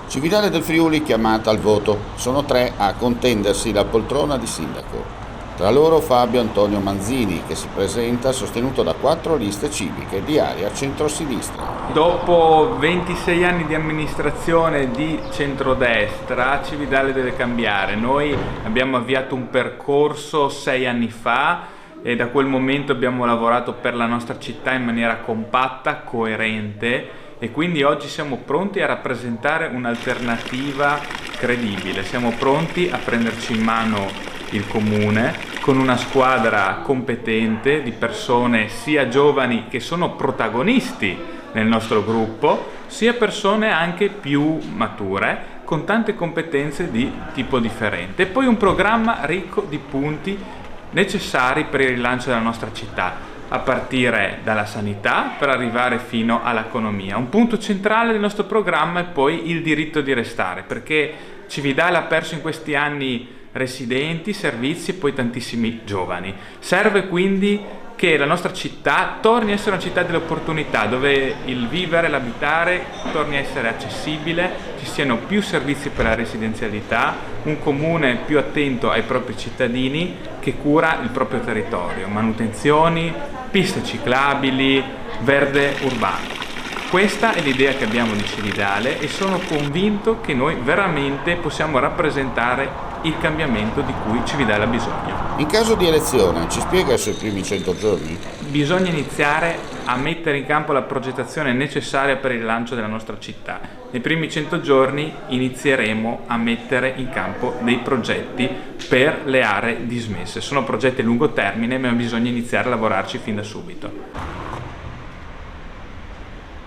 Cividale del Friuli chiamata al voto. Sono tre a contendersi la poltrona di sindaco. Tra loro Fabio Antonio Manzini, che si presenta sostenuto da 4 liste civiche di area centrosinistra. Dopo 26 anni di amministrazione di centrodestra, Cividale deve cambiare. Noi abbiamo avviato un percorso 6 anni fa e da quel momento abbiamo lavorato per la nostra città in maniera compatta, coerente, e quindi oggi siamo pronti a rappresentare un'alternativa credibile. Siamo pronti a prenderci in mano il comune con una squadra competente di persone sia giovani che sono protagonisti nel nostro gruppo, sia persone anche più mature con tante competenze di tipo differente, e poi un programma ricco di punti necessari per il rilancio della nostra città, a partire dalla sanità per arrivare fino all'economia. Un punto centrale del nostro programma è poi il diritto di restare, perché Cividale ha perso in questi anni residenti, servizi e poi tantissimi giovani. Serve quindi che la nostra città torni a essere una città delle opportunità, dove il vivere, l'abitare torni a essere accessibile, ci siano più servizi per la residenzialità, un comune più attento ai propri cittadini che cura il proprio territorio, manutenzioni, piste ciclabili, verde urbano. Questa è l'idea che abbiamo di Cividale e sono convinto che noi veramente possiamo rappresentare il cambiamento di cui Cividale ha bisogno. In caso di elezione, ci spiega i suoi primi 100 giorni? Bisogna iniziare a mettere in campo la progettazione necessaria per il rilancio della nostra città. Nei primi 100 giorni inizieremo a mettere in campo dei progetti per le aree dismesse. Sono progetti a lungo termine, ma bisogna iniziare a lavorarci fin da subito.